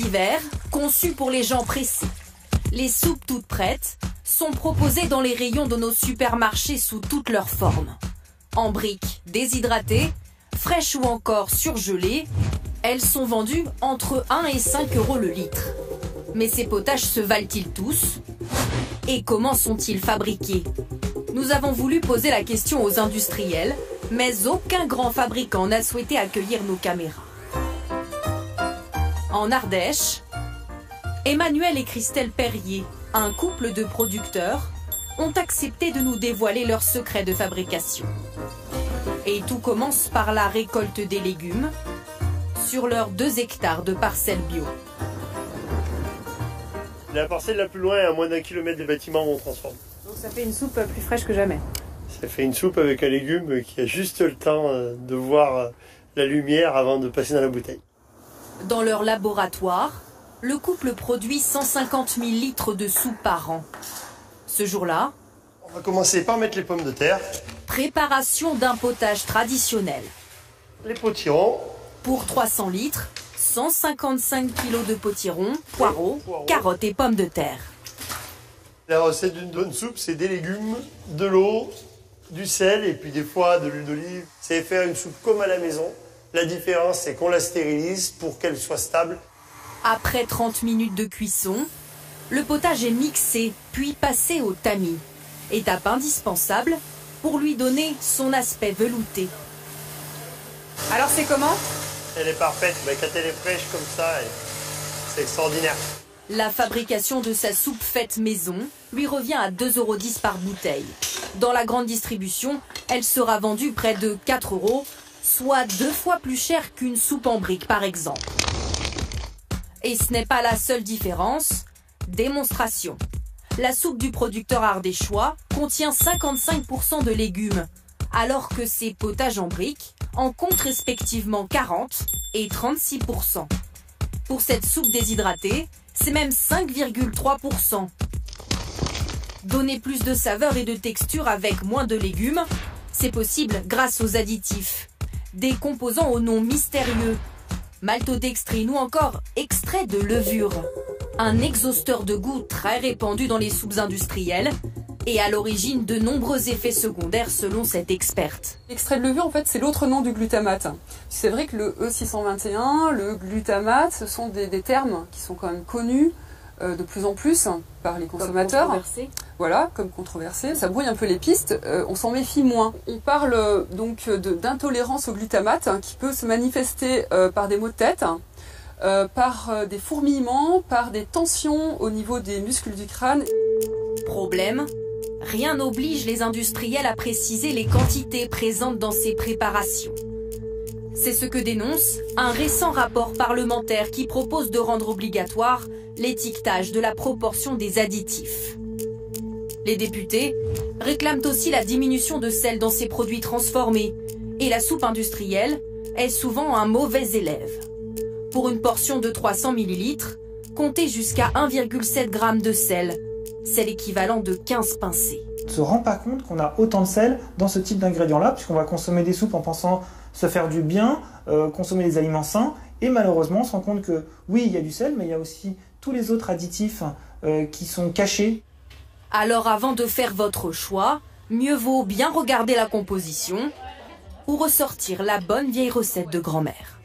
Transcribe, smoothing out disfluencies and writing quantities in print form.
Hiver, conçu pour les gens pressés. Les soupes toutes prêtes sont proposées dans les rayons de nos supermarchés sous toutes leurs formes. En briques, déshydratées, fraîches ou encore surgelées, elles sont vendues entre 1 et 5 € le litre. Mais ces potages se valent-ils tous? Et comment sont-ils fabriqués? Nous avons voulu poser la question aux industriels, mais aucun grand fabricant n'a souhaité accueillir nos caméras. En Ardèche, Emmanuel et Christelle Perrier, un couple de producteurs, ont accepté de nous dévoiler leurs secrets de fabrication. Et tout commence par la récolte des légumes sur leurs 2 hectares de parcelles bio. La parcelle la plus loin est à moins d'1 kilomètre des bâtiments où on transforme. Donc ça fait une soupe plus fraîche que jamais. Ça fait une soupe avec un légume qui a juste le temps de voir la lumière avant de passer dans la bouteille. Dans leur laboratoire, le couple produit 150 000 litres de soupe par an. Ce jour-là, on va commencer par mettre les pommes de terre. Préparation d'un potage traditionnel. Les potirons. Pour 300 litres, 155 kg de potirons, poireaux, carottes et pommes de terre. La recette d'une bonne soupe, c'est des légumes, de l'eau, du sel et puis des fois de l'huile d'olive. C'est faire une soupe comme à la maison. La différence, c'est qu'on la stérilise pour qu'elle soit stable. Après 30 minutes de cuisson, le potage est mixé, puis passé au tamis. Étape indispensable pour lui donner son aspect velouté. Alors c'est comment? Elle est parfaite, mais quand elle est fraîche comme ça, c'est extraordinaire. La fabrication de sa soupe faite maison lui revient à 2,10 € par bouteille. Dans la grande distribution, elle sera vendue près de 4 €, soit 2 fois plus cher qu'une soupe en brique par exemple. Et ce n'est pas la seule différence. Démonstration. La soupe du producteur ardéchois contient 55% de légumes, alors que ses potages en briques en comptent respectivement 40 et 36%. Pour cette soupe déshydratée, c'est même 5,3%. Donner plus de saveur et de texture avec moins de légumes, c'est possible grâce aux additifs. Des composants au nom mystérieux, maltodextrine ou encore extrait de levure. Un exhausteur de goût très répandu dans les soupes industrielles et à l'origine de nombreux effets secondaires selon cette experte. L'extrait de levure, en fait, c'est l'autre nom du glutamate. C'est vrai que le E621, le glutamate, ce sont des termes qui sont quand même connus de plus en plus par les consommateurs. Comme controversé. Voilà, comme controversé. Ça brouille un peu les pistes, on s'en méfie moins. On parle donc d'intolérance au glutamate qui peut se manifester par des maux de tête, par des fourmillements, par des tensions au niveau des muscles du crâne. Problème, rien n'oblige les industriels à préciser les quantités présentes dans ces préparations. C'est ce que dénonce un récent rapport parlementaire qui propose de rendre obligatoire l'étiquetage de la proportion des additifs. Les députés réclament aussi la diminution de sel dans ces produits transformés et la soupe industrielle est souvent un mauvais élève. Pour une portion de 300 ml, comptez jusqu'à 1,7 g de sel. C'est l'équivalent de 15 pincées. On ne se rend pas compte qu'on a autant de sel dans ce type d'ingrédients-là, puisqu'on va consommer des soupes en pensant se faire du bien, consommer des aliments sains, et malheureusement on se rend compte que oui, il y a du sel, mais il y a aussi tous les autres additifs qui sont cachés. Alors avant de faire votre choix, mieux vaut bien regarder la composition ou ressortir la bonne vieille recette de grand-mère.